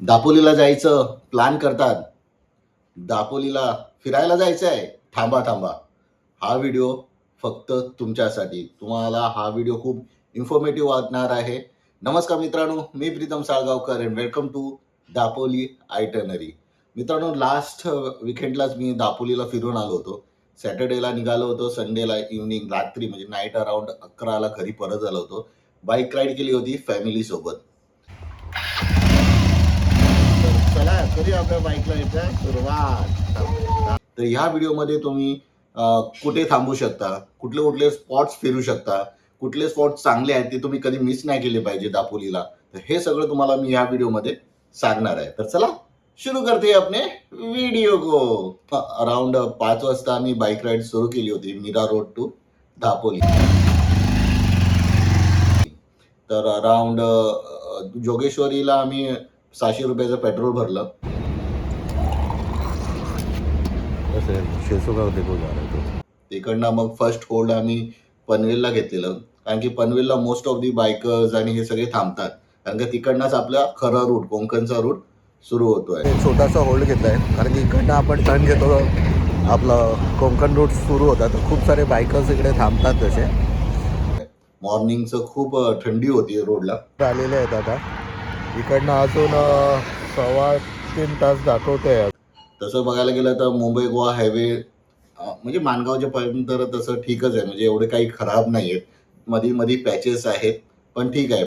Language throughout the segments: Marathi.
दापोलीला जायचं प्लॅन करतात, दापोलीला फिरायला जायचं आहे, थांबा थांबा, हा व्हिडिओ फक्त तुमच्यासाठी. तुम्हाला हा व्हिडिओ खूप इन्फॉर्मेटिव्ह वाटणार आहे. नमस्कार मित्रांनो, मी Pritam Salgaonkar and welcome to Dapoli itinerary. मित्रांनो, लास्ट विकेंडलाच मी दापोलीला फिरून आलो होतो. सॅटर्डेला निघालो होतो, संडेला इव्हनिंग रात्री म्हणजे नाईट अराउंड 11ला घरी परत आलो होतो. बाईक राईड केली होती फॅमिली सोबत. तर चला करूया आपल्या बाईकला येत्या सुरुवात. तर ह्या व्हिडिओमध्ये तुम्ही कुठे थांबू शकता, कुठले कुठले स्पॉट्स फिरू शकता, कुठले स्पॉट्स चांगले आहेत ते तुम्ही कधी मिस नाही केले पाहिजे दापोलीला. तर हे सगळं तुम्हाला मी ह्या व्हिडिओमध्ये सांगणार आहे. तर चला सुरू करते अपने व्हिडिओ को. अराउंड 5 वाजता आम्ही बाईक राईड सुरू केली होती मीरा रोड टू दापोली. तर अराउंड जोगेश्वरीला आम्ही 600 रुपयाचं पेट्रोल भरलं. तिकडनं मग फर्स्ट होल्ड आम्ही पनवेलला घेतलेलं, कारण की पनवेलला मोस्ट ऑफ दी बायकर्स आणि हे सगळे थांबतात, कारण की तिकडनंच आपला खरा रूट कोकणचा रूट सुरू होतोय. छोटासा होल्ड घेतलाय कारण की इकडनं आपण टर्न घेतो, आपलं कोकण रूट सुरू होता, तर खूप सारे बायकर्स इकडे थांबतात. तसे मॉर्निंगचं खूप थंडी होती रोडला. आलेले आहेत आता इकडनं अजून 2.25 तास दाखवतोय. तसं बघायला गेलं तर मुंबई गोवा हायवे म्हणजे माणगावच्या पर्यंत तर तसं ठीकच आहे, म्हणजे एवढे काही खराब नाही आहेत. मध्ये मध्ये पॅचेस आहेत पण ठीक आहे.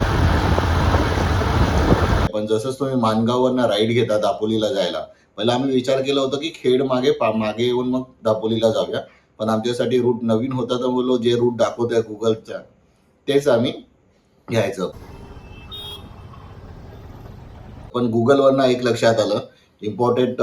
पण जसंच तुम्ही माणगाववरनं राईड घेता दापोलीला जायला, पहिला आम्ही विचार केला होता की खेड मागे येऊन मग दापोलीला जाऊया, पण आमच्यासाठी रूट नवीन होता, तर बोललो जे रूट दाखवतोय गुगलच्या तेच आम्ही घ्यायचं. पण गुगलवरनं एक लक्षात आलं इम्पॉर्टंट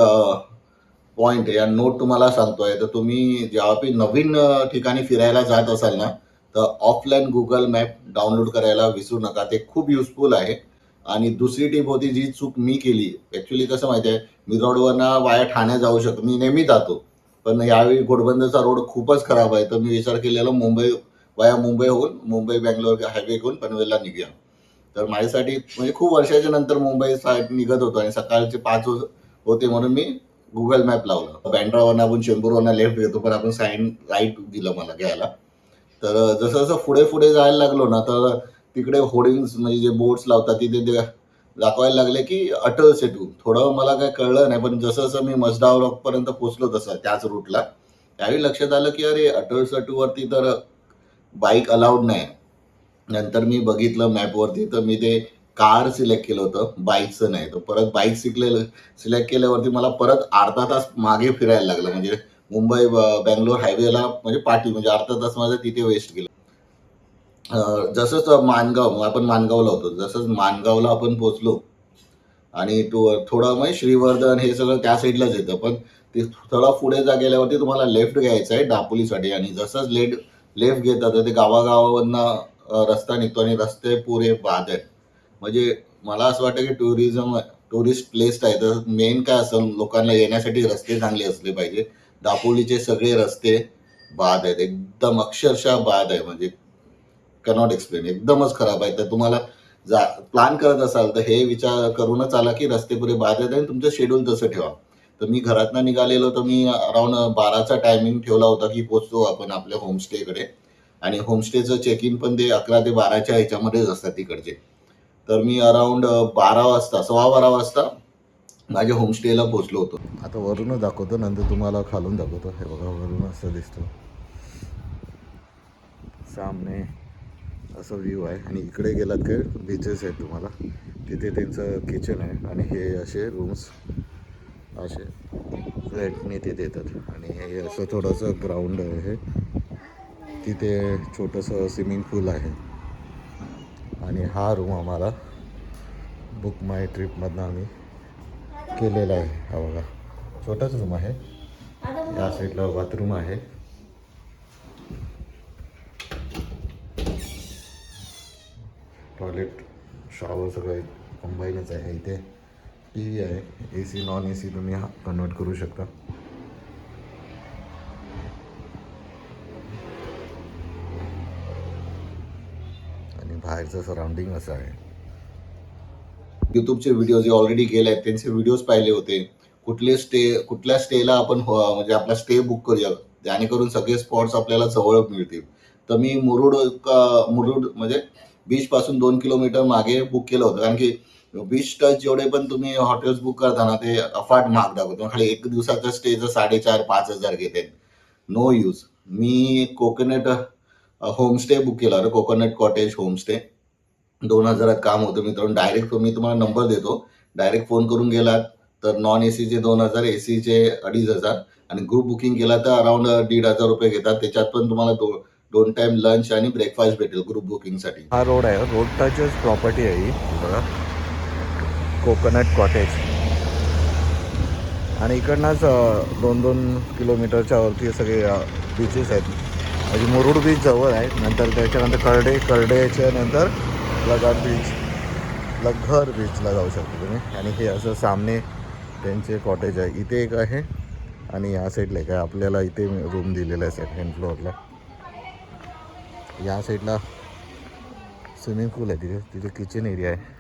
पॉईंट या नोट तुम्हाला सांगतोय. तर तुम्ही जेव्हा नवीन ठिकाणी फिरायला जात असाल ना, तर ऑफलाईन गुगल मॅप डाउनलोड करायला विसरू नका, ते खूप युजफुल आहे. आणि दुसरी टिप होती जी चूक मी केली. ॲक्च्युली कसं माहिती आहे, मी रोडवरनं वाया ठाणे जाऊ शकतो, मी नेहमी जातो, पण यावेळी घोडबंदरचा रोड खूपच खराब आहे, तर मी विचार केलेला वाया मुंबई होऊन मुंबई बँगलोर हायवे घेऊन पनवेलला निघूया. तर माझ्यासाठी म्हणजे खूप वर्षाच्या नंतर मुंबई साईड निघत होतो आणि सकाळचे 5 होते, म्हणून मी गुगल मॅप लावलं. बँड्रावरनं आपण चेंबूरवरनं लेफ्ट घेतो, पण आपण साईन राईट दिलं मला घ्यायला. तर जसं जसं पुढे पुढे जायला लागलो ना, तर तिकडे होर्डिंग्स म्हणजे जे बोर्ड्स लावतात तिथे ते दाखवायला लागले की अटल सेतू. थोडं मला काय कळलं नाही, पण जसं जसं मी मजगाव रॉकपर्यंत पोहोचलो तसं त्याच रूटला, त्यावेळी लक्षात आलं की अरे अटल सेतूवरती तर बाईक अलाउड नाही. नंतर मी बघितलं मॅपवरती, तर मी ते कार सिलेक्ट केलं होतं, बाईकचं नाही. तर परत बाईक सिलेक्ट केल्यावरती मला परत अर्धा तास मागे फिरायला लागलं, म्हणजे मुंबई बँगलोर हायवेला म्हणजे पाठी, म्हणजे अर्धा तास माझं तिथे वेस्ट गेलं. जसंच माणगाव आपण माणगावला होतो, जसंच माणगावला आपण पोहोचलो आणि तो थोडं म्हणजे श्रीवर्धन हे सगळं त्या साईडलाच येतं, पण ते थोडा पुढे गेल्यावरती तुम्हाला लेफ्ट घ्यायचं आहे दापोलीसाठी. आणि जसंच लेफ्ट घेतात तर ते गावागावावरनं रस्ता निघतो आणि रस्ते पुरे बाद आहेत. म्हणजे मला असं वाटतं की टुरिस्ट प्लेस आहे, तर मेन काय असेल, लोकांना येण्यासाठी रस्ते चांगले असले पाहिजे. दापोलीचे सगळे रस्ते बाद आहेत, एकदम अक्षरशः बाद आहे, म्हणजे कॅनॉट एक्सप्लेन, एकदमच खराब आहे. तर तुम्हाला प्लॅन करत असाल तर हे विचार करूनच आला की रस्ते पुरे बाद आहेत आणि तुमचं शेड्यूल तसं ठेवा. तर मी घरातनं निघालेलो, तर मी अराउंड 12चा टायमिंग ठेवला होता की पोचतो आपण आपल्या होमस्टेकडे. आणि होमस्टेचं चेक इन पण ते 11 ते 12च्या ह्याच्यामध्येच असतात तिकडचे. तर मी अराउंड 12 वाजता 12:15 वाजता माझ्या होमस्टेला पोचलो होतो. आता वरूनच दाखवतो, नंतर तुम्हाला खालून दाखवतो. हे बघा, वरून असं दिसतं सामने, असं व्ह्यू आहे. आणि इकडे गेलात काय बीचेस आहेत तुम्हाला, तिथे त्यांचं किचन आहे आणि हे असे रूम्स असे रेंटने ते देतात. आणि हे असं थोडंसं ग्राउंड आहे, तिथे छोटंसं स्विमिंग पूल आहे. आणि हा रूम आम्हाला बुक माय ट्रिपमधनं आम्ही केलेला आहे. हा बघा, छोटाच रूम आहे. या साईडला बाथरूम आहे. टॉयलेट शॉवर सगळं कंबाईनच आहे. इथे टी व्ही आहे, ए सी नॉन ए सी तुम्ही कन्वर्ट करू शकता. आणि बाहेरचं सराउंडिंग असं आहे. यूट्यूबचे व्हिडिओ जे ऑलरेडी गेले आहेत त्यांचे व्हिडिओज पाहिले होते. कुठल्या स्टेला आपण म्हणजे आपला स्टे बुक करूया, जेणेकरून सगळे स्पॉट्स आपल्याला जवळ मिळतील. तर मी मुरुड म्हणजे बीचपासून 2 किलोमीटर मागे बुक केलं होतं. कारण की बीच टच जेवढे पण तुम्ही हॉटेल्स बुक करता ना, ते अफाट महाग दाखवतो. खाली 1 दिवसाचा स्टेचं 4,500-5,000 घेते. No use. मी कोकोनट होमस्टे बुक केला होता, कोकोनट कॉटेज होमस्टे. 2,000त काम होतं मित्रांनो. डायरेक्ट मी तुम्हाला नंबर देतो. डायरेक्ट फोन करून गेलात तर नॉन एसीचे 2,000, एसीचे 2,500 आणि ग्रुप बुकिंग केला तर अराउंड ₹1,500 घेतात. त्याच्यात पण तुम्हाला 2 टाइम लंच आणि ब्रेकफास्ट भेटेल ग्रुप बुकिंगसाठी. हा रोड आहे, रोड टचच प्रॉपर्टी आहे ही बघा, कोकोनट कॉटेज. आणि इकडनंच 2-2 किलोमीटरच्या वरती सगळे बीचेस आहेत. म्हणजे मुरुड बीच जवळ आहे, नंतर त्याच्यानंतर करडेच्या नंतर लघर बीचला जाऊ शकतो तुम्ही. आणि हे असं सामने त्यांचे कॉटेज आहे. इथे एक आहे आणि या साईडला एक आहे. आपल्याला इथे रूम दिलेला आहे सेकंड फ्लोअरला. या साईडला स्विमिंग पूल आहे, तिथे किचन एरिया आहे.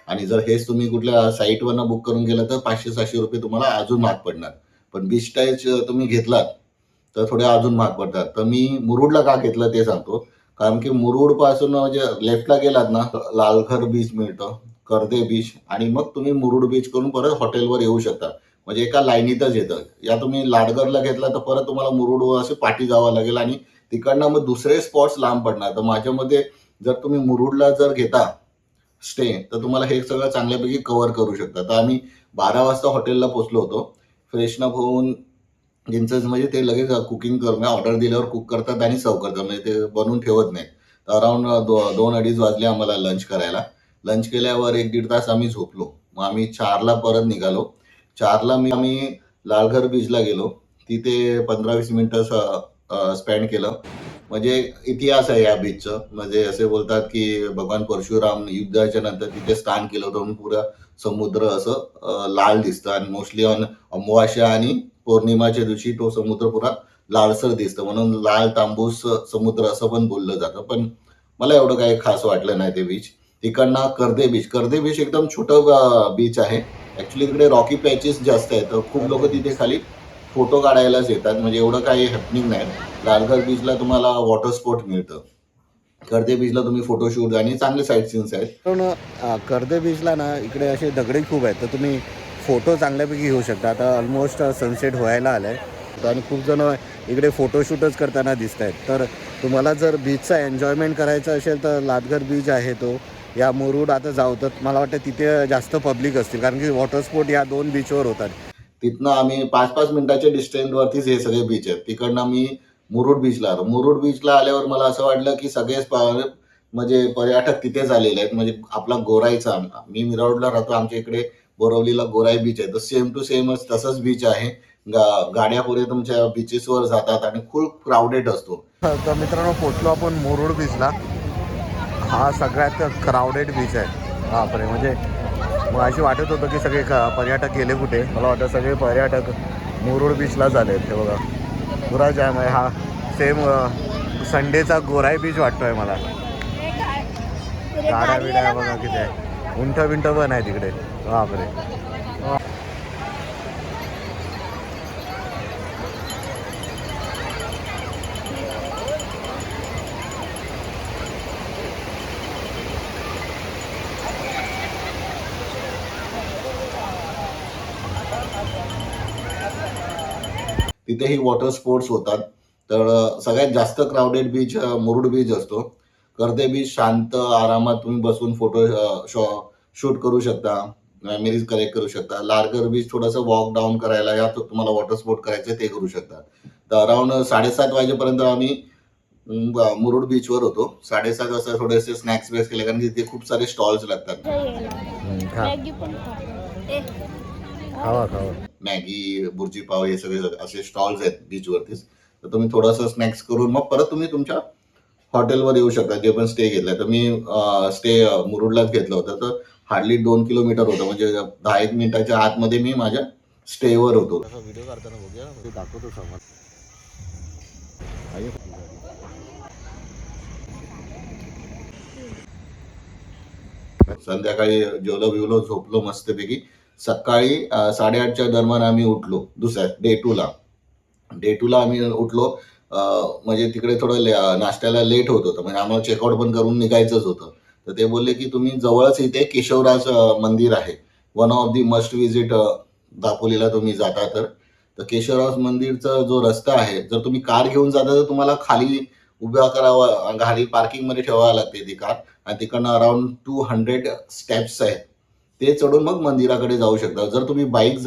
आणि जर हेच तुम्ही कुठल्या साईटवरनं बुक करून गेलं तर ₹500-600 तुम्हाला अजून महाग पडणार. पण बीच टच तुम्ही घेतलात तर थोडे अजून महाग पडतात. तर मी मुरुडला का घेतलं ते सांगतो. कारण की मुरुड पासून म्हणजे लेफ्टला गेलात ना, लालघर बीच मिळतं, कर्दे बीच, आणि मग तुम्ही मुरुड बीच करून परत हॉटेलवर येऊ शकता. म्हणजे एका लाईनीतच येतं. या तुम्ही लाडघरला घेतला तर परत तुम्हाला मुरुडवर असे पाठी जावं लागेल आणि तिकडनं मग दुसरे स्पॉट्स लांब पडणार. तर माझ्या मते जर तुम्ही मुरुडला जर घेता स्टे, तर तुम्हाला हे सगळं चांगल्यापैकी कव्हर करू शकता. तर आम्ही 12 वाजता हॉटेलला पोहोचलो होतो. फ्रेशनअप होऊन ज्यांचं म्हणजे ते लगेच कुकिंग करून ऑर्डर दिल्यावर कुक करतात आणि सर्व करतात. म्हणजे ते बनवून ठेवत नाहीत. तर अराउंड 2-2.5 वाजले आम्हाला लंच करायला. लंच केल्यावर 1-1.5 तास आम्ही झोपलो. मग आम्ही 4ला परत निघालो. 4ला आम्ही लालघर बीचला गेलो. तिथे 15-20 मिनिटं स्पेंड केलं. म्हणजे इतिहास आहे या बीचचं. म्हणजे असे बोलतात की भगवान परशुराम युद्धाच्या नंतर तिथे स्थान केलं होतं म्हणून पुरा समुद्र असं लाल दिसतं. आणि मोस्टली ऑन अमावास्या आणि पौर्णिमाच्या दिवशी तो समुद्र पुरा लालसर दिसतं, म्हणून लाल तांबूस समुद्र असं पण बोललं जातं. पण मला एवढं काही खास वाटलं नाही ते बीच. तिकडनं कर्दे बीच एकदम छोटं बीच आहे. ऍक्च्युली तिकडे रॉकी पॅचेस जास्त आहेत. तर खूप लोक तिथे खाली फोटो काढायलाच येतात. म्हणजे एवढं काही हॅपनिंग नाही. लालघर बीचला तुम्हाला वॉटर स्पोर्ट मिळतं. कर्दे बीचला तुम्ही फोटोशूट आणि चांगले साईट सीन्स आहेत. पण कर्दे बीचला ना इकडे असे दगडे खूप आहेत, तर तुम्ही फोटो चांगल्यापैकी घेऊ शकता. आता ऑलमोस्ट सनसेट व्हायला आला आहे आणि खूप जण इकडे फोटोशूटच करताना दिसत आहेत. तर तुम्हाला जर बीचचा एन्जॉयमेंट करायचा असेल तर लालघर बीच आहे तो. या मुरुड आता जाऊ तर मला वाटतं तिथे जास्त पब्लिक असतील, कारण की वॉटर स्पोर्ट या 2 बीचवर होतात. तिथनं आम्ही 5-5 मिनिटाच्या डिस्टन्सवरतीच हे सगळे बीच आहेत. तिकडनं आम्ही मुरुड बीचला आलो. मुरुड बीचला आल्यावर मला असं वाटलं की सगळेच म्हणजे पर्यटक तिथेच आलेले आहेत. म्हणजे आपला गोराईचा, मी मिरावडला राहतो, आमच्या इकडे बोरवलीला गोराई बीच आहे. तर सेम टू सेमच तसंच बीच आहे. गाड्या पुढे तुमच्या बीचेसवर जातात आणि खूप क्राऊडेड असतो. तर मित्रांनो पोचलो आपण मुरुड बीचला. हा सगळ्यात क्राऊडेड बीच आहे. बापरे, म्हणजे मग अशी वाटत होतं की सगळे पर्यटक गेले कुठे. मला वाटतं सगळे पर्यटक मुरुड बीचला झाले. हे बघा पुरा जाम आहे. हा सेम संडेचा गोराई बीच वाटतोय मला. गाड्या बिड्या बघा किती आहे. उंट पण आहे तिकडे. बापरे. तिथेही वॉटर स्पोर्ट्स होतात. तर सगळ्यात जास्त क्राऊडेड बीच मुरुड बीच असतो. कर्दे बीच शांत आरामात तुम्ही बसून फोटो शूट करू शकता, मेमरीज कलेक्ट करू शकता. लालघर बीच थोडंसं वॉक डाऊन करायला या तर तुम्हाला वॉटर स्पोर्ट करायचं ते करू शकता. तर अराउंड 7:30 वाजेपर्यंत आम्ही मुरुड बीचवर होतो. 7:30 वाजता थोडेसे स्नॅक्स वेक्स केले, कारण की तिथे खूप सारे स्टॉल्स लागतात. खावा खावा. मॅगी, बुर्जी पाव हे सगळे असे स्टॉल्स आहेत बीचवरतीच. तर तुम्ही थोडंसं स्नॅक्स करून मग परत तुम्ही तुमच्या हॉटेलवर येऊ शकता, जे पण स्टे घेतलाय. तर मी स्टे मुरुडलाच घेतलं होतं. तर हार्डली 2 किलोमीटर होतं, म्हणजे 10-1 मिनिटाच्या आतमध्ये मी माझ्या स्टेवर होतो. व्हिडिओ काढताना बघूया, दाखवतो समोर. संध्याकाळी जेवलो बिवलो झोपलो मस्तपैकी. सकाळी 8:30च्या दरम्यान आम्ही उठलो. दुसऱ्या डे टूला आम्ही उठलो. म्हणजे तिकडे थोडं नाश्त्याला लेट होत होतं, म्हणजे आम्हाला चेकआउट पण करून निघायचंच होतं. तर ते बोलले की तुम्ही जवळच इथे केशवराज मंदिर आहे, one of the must visit. दापोलीला तुम्ही जाता तर केशवराज मंदिरचा जो रस्ता आहे, जर तुम्ही कार घेऊन जाता तर तुम्हाला खाली उभ्या करावं, गाडी पार्किंगमध्ये ठेवावी लागते ती कार, आणि तिकडनं अराउंड 200 स्टेप्स आहेत. ते चढून मग मंदिराकडे जाऊ शकता. जर तुम्ही बाईक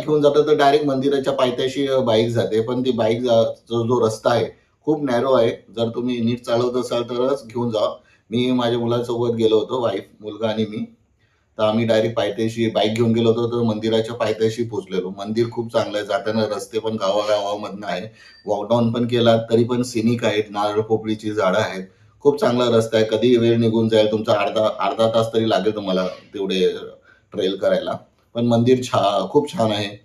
घेऊन जाता तर डायरेक्ट मंदिराच्या पायथ्याशी बाईक जाते. पण ती जो रस्ता आहे खूप नॅरो आहे. जर तुम्ही नीट चालवत असाल तरच घेऊन जा. मी माझ्या मुलासोबत गेलो होतो, वाईफ, मुलगा आणि मी. तर आम्ही डायरेक्ट पायथ्याशी बाईक घेऊन गेलो होतो, तर मंदिराच्या पायथ्याशी पोहोचलेलो. मंदिर खूप चांगलं आहे. जाताना रस्ते पण गावागावामधनं आहे. वॉकडाऊन पण केला तरी पण सिनिक आहेत. नारळ पोपळीची झाडं आहेत. खूप चांगला रस्ता आहे. कधी वेळ निघून जाईल तुमचा, अर्धा तास तरी लागेल तुम्हाला तेवढे ट्रेल करायला. पण मंदिर खूप छान आहे.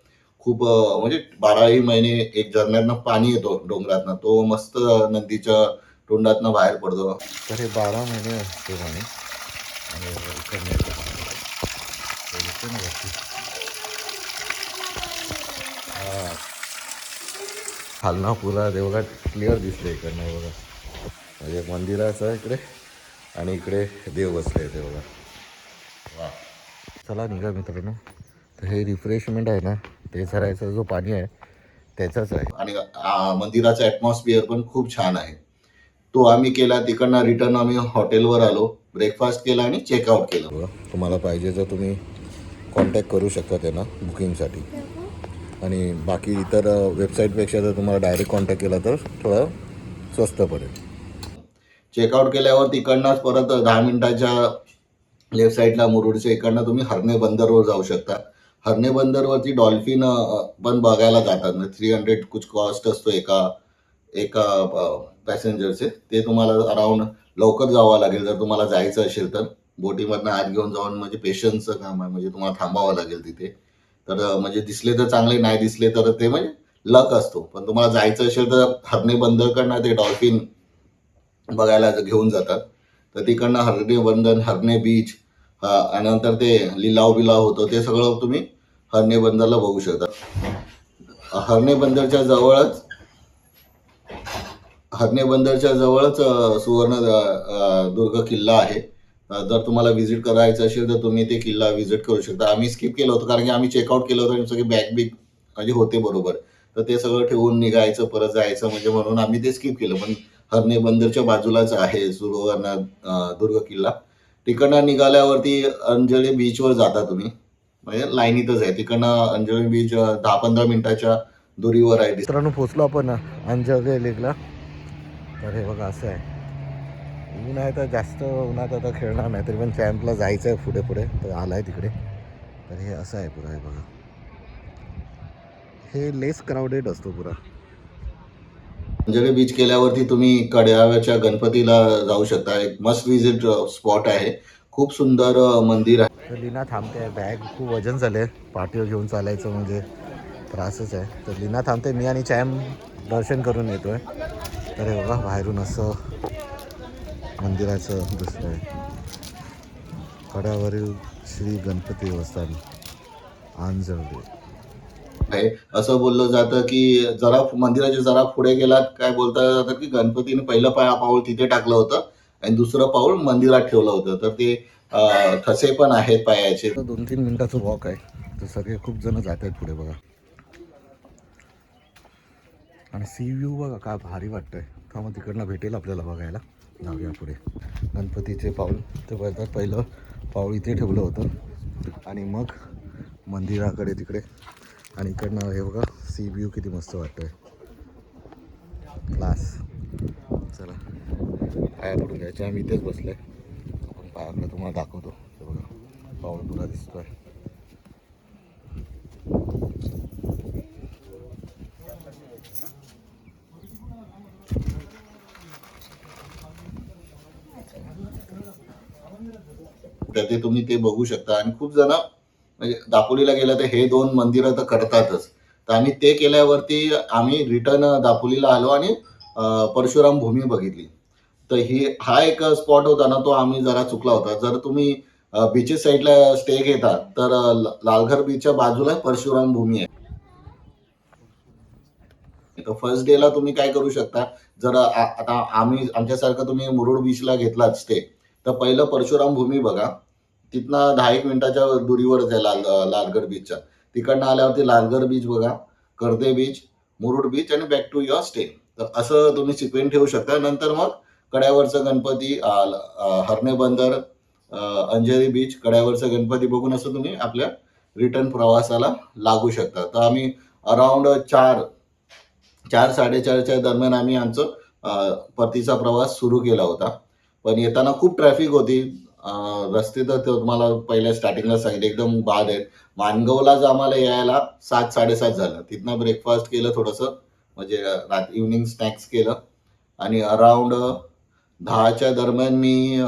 खूप म्हणजे 12ही महिने एक झरण्यातनं पाणी येतो डोंगरातनं. तो मस्त नदीच्या तोंडातनं बाहेर पडतो. तर हे 12 महिने असते पाणी. आणि इकडनं येतं. ते दिसतं ना वरती. खालना पुरा देवघाट क्लिअर दिसते इकडनं बघा. म्हणजे मंदिराचं इकडे आणि इकडे देव बसले ते बघा. वा, चला निघा मित्रांनो. तर हे रिफ्रेशमेंट आहे ना, ते झरायचा जो पाणी आहे त्याचाच आहे. आणि मंदिराचं ॲटमॉस्फिअर पण खूप छान आहे. तो आम्ही केला. तिकडनं रिटर्न आम्ही हॉटेलवर आलो, ब्रेकफास्ट केला आणि चेकआउट केलं. बघा, तुम्हाला पाहिजे तर तुम्ही कॉन्टॅक्ट करू शकता त्यांना बुकिंगसाठी. आणि बाकी इतर वेबसाईटपेक्षा जर तुम्हाला डायरेक्ट कॉन्टॅक्ट केला तर थोडं स्वस्त पडेल. चेकआउट केल्यावर तिकडनंच परत 10 मिनिटाच्या लेफ्ट साईडला मुरुडच्या इकडनं तुम्ही हरणे बंदरवर जाऊ शकता. हरणे बंदरवरती डॉल्फिन पण बघायला जातात. म्हणजे 300 कुछ कॉस्ट असतो एका एका पॅसेंजरचे. ते तुम्हाला अराउंड लवकर जावं लागेल जर तुम्हाला जायचं असेल तर. बोटीमधनं आत घेऊन जाऊन, म्हणजे पेशन्सचं काम आहे, म्हणजे तुम्हाला थांबावं लागेल तिथे. तर म्हणजे दिसले तर चांगले, नाही दिसले तर ते म्हणजे लक असतो. पण तुम्हाला जायचं असेल तर हरणे बंदरकडनं ते डॉल्फिन बघायला घेऊन जातात. तर तिकडनं हरणे बंदर, हरणे बीच, आणि नंतर ते लिलाव बिलाव होतं, ते सगळं तुम्ही हरणे बंदरला बघू शकता. हरणे बंदरच्या जवळच सुवर्ण दुर्ग किल्ला आहे. जर तुम्हाला व्हिजिट करायचं असेल तर तुम्ही ते किल्ला व्हिजिट करू शकता. आम्ही स्किप केलं होतं कारण की आम्ही चेकआउट केलं होतं आणि सगळे बॅग बिग म्हणजे होते बरोबर. तर ते सगळं ठेवून निघायचं, परत जायचं, म्हणजे म्हणून आम्ही ते स्किप केलं. पण हरणे बंदरच्या बाजूलाच आहे सुवर्ण दुर्ग किल्ला. तिकडनं निघाल्यावरती अंजली बीचवर जाता तुम्ही, म्हणजे लाईनीतच आहे. तिकडनं अंजली बीच 10-15 मिनिटाच्या दुरीवर आहे. मित्रांनो, पोचलो आपण अंजली लेकला. तर हे बघा असं आहे. ऊन आहे तर जास्त उन्हात आता खेळणार नाही, तरी पण कॅम्पला जायचं आहे पुढे पुढे. तर आला आहे तिकडे. तर हे असं आहे पुरा. हे बघा, हे लेस क्राऊडेड असतो पुरा. अंजली बीच केल्यावरती तुम्ही कड्याच्या गणपतीला जाऊ शकता. एक मस्ट विजिट स्पॉट आहे. खूप सुंदर मंदिर आहे. तर लीना थांबते. बॅग खूप वजन झाले, पाठीवर घेऊन चालायचं म्हणजे त्रासच आहे. तर लीना थांबते. मी आणि चॅम दर्शन करून येतो आहे. तर हे बघा, बाहेरून असं मंदिराचं दिसतं आहे. कड्यावरील श्री गणपती देवस्थान अंजली आहे. असं बोललं जातं की जरा मंदिराच्या जरा पुढे गेलात, काय बोलता जातं की गणपतीने पहिलं पाऊल तिथे टाकलं होतं आणि दुसरं पाऊल मंदिरात ठेवलं होतं. तर ते ठसे पण आहेत पायाचे. 2-3 मिनिटाचं वॉक आहे. तर सगळे खूप जण जात आहेत पुढे बघा. आणि सी व्ह्यू बघा काय भारी वाटतंय. का मग तिकडनं भेटेल आपल्याला बघायला. जाऊया पुढे. गणपतीचे पाऊल ते बोलतात पहिलं पाऊल इथे ठेवलं होतं आणि मग मंदिराकडे तिकडे. आणि इकडनं हे बघा सी व्ह्यू किती मस्त वाटतोय. क्लास. चला पाया पडून घ्यायचे. आम्ही इथेच बसले. आपण पायाकडे तुम्हाला दाखवतो. हे बघा पाऊल पुरा दिसतोय. तर ते तुम्ही ते बघू शकता. आणि खूप जण म्हणजे दापोलीला गेलं तर हे 2 मंदिरं तर करतातच. तर आम्ही ते केल्यावरती आम्ही रिटर्न दापोलीला आलो आणि परशुराम भूमी बघितली. तर हा एक स्पॉट होता ना, तो आम्ही जरा चुकला होता. जर तुम्ही बीचेस साईडला स्टे घेता तर लालघर बीचच्या बाजूला परशुराम भूमी आहे. तर फर्स्ट डेला तुम्ही काय करू शकता, जर आता आमच्यासारखं तुम्ही मुरुड बीचला घेतलात स्टे, तर पहिलं परशुराम भूमी बघा. तिथनं 10-1 मिनिटाच्या दुरीवरच आहे लालगड बीचच्या. तिकडनं आल्यावरती लालगड बीच बघा, कर्दे बीच, मुरुड बीच आणि बॅक टू युअर स्टे. तर असं तुम्ही सिक्वेन्स ठेवू शकता. नंतर मग कड्यावरचं गणपती, हरणे बंदर, अंजेरी बीच, कड्यावरचं गणपती बघून असं तुम्ही आपल्या रिटर्न प्रवासाला लागू शकता. तर आम्ही अराउंड 4-4:30च्या दरम्यान आम्ही आमचं परतीचा प्रवास सुरू केला होता. पण येताना खूप ट्रॅफिक होती. रस्ते तर तुम्हाला पहिल्या स्टार्टिंगला सांगितले एकदम बाद आहेत. माणगावलाच आम्हाला यायला 7-7:30 झालं. तिथनं ब्रेकफास्ट केलं थोडंसं, म्हणजे इव्हनिंग स्नॅक्स केलं आणि अराउंड 10च्या दरम्यान मी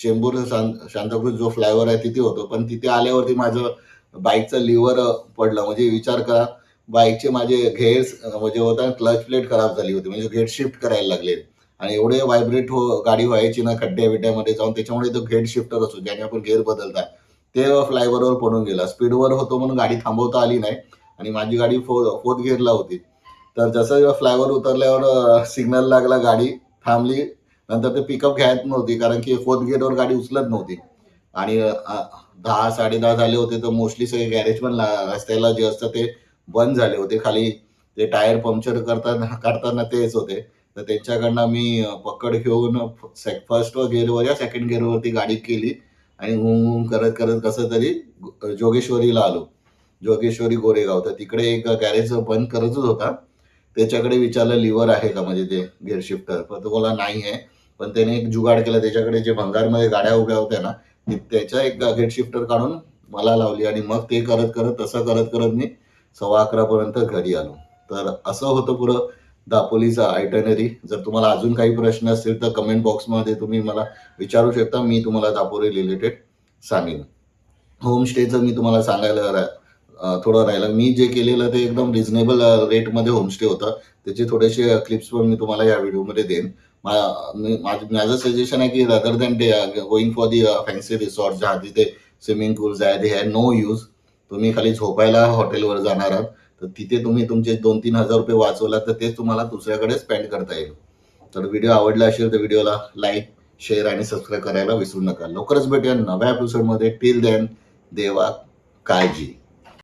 चेंबूर सांताक्रूझ जो फ्लायओव्हर आहे तिथे होतो. पण तिथे आल्यावरती माझं बाईकचं लिव्हर पडलं. म्हणजे विचार करा, बाईकचे माझे घेर्स म्हणजे होता क्लच प्लेट खराब झाली होती. म्हणजे गेअर शिफ्ट करायला लागले आणि एवढे व्हायब्रेट गाडी व्हायची ना खड्ड्या-बिड्ड्यामध्ये जाऊन. त्याच्यामुळे तो गेअर शिफ्टर असतो, ज्याने आपण गेअर बदलता, ते फ्लायओव्हरवर पडून गेला. स्पीडवर होतो म्हणून गाडी थांबवता आली नाही आणि माझी गाडी फोर्थ गिअरला होती. तर जसं फ्लायओव्हर उतरल्यावर सिग्नल लागला, गाडी थांबली. नंतर ते पिकअप घ्यायच नव्हती, कारण की फोर्थ गिअरवर गाडी उचलत नव्हती. आणि 10-10:30 झाले होते, तर मोस्टली सगळे गॅरेज पण रस्त्याला जे असतं ते बंद झाले होते. खाली ते टायर पंक्चर काढताना तेच होते. तर त्यांच्याकडनं मी पकड घेऊन फर्स्ट गिअरवर या सेकंड गिअरवरती गाडी केली आणि हूं करत करत कसं तरी जोगेश्वरीला आलो. जोगेश्वरी गोरेगाव. तर तिकडे एक गॅरेज बंद करतच होता. त्याच्याकडे विचारलं लिव्हर आहे का, म्हणजे ते गिअर शिफ्टर. पण तो बोलला नाही आहे. पण त्याने एक जुगाड केला. त्याच्याकडे जे भंगारमध्ये गाड्या उभ्या होत्या ना, त्याच्या एक गेट शिफ्टर काढून मला लावली आणि मग ते करत करत तसं करत करत मी 11:15 पर्यंत घरी आलो. तर असं होतं पुरं दापोलीचा आयटनरी. जर तुम्हाला अजून काही प्रश्न असतील तर कमेंट बॉक्समध्ये तुम्ही मला विचारू शकता. मी तुम्हाला दापोली रिलेटेड सांगेन. होमस्टेचं मी तुम्हाला सांगायला थोडं राहिलं. मी जे केलेलं ते एकदम रिझनेबल रेटमध्ये होमस्टे होतं. त्याचे थोडेसे क्लिप्स पण मी तुम्हाला या व्हिडिओमध्ये देईन. माझं सजेशन आहे की rather than going for the fancy resort, जहा तिथे स्विमिंग पूल्स आहे, दे हॅव नो यूज. तुम्ही खाली झोपायला हॉटेलवर जाणार आहात, तर तिथे तुम्ही तुमचे 2-3 हजार रुपये वाचवलात, तर तेच तुम्हाला दुसऱ्याकडे स्पेंड करता येईल. तर व्हिडिओ आवडला असेल तर व्हिडिओला लाईक, शेअर आणि सबस्क्राईब करायला विसरू नका. लवकरच भेटूया नव्या एपिसोडमध्ये. टिल देन, देवा काळजी.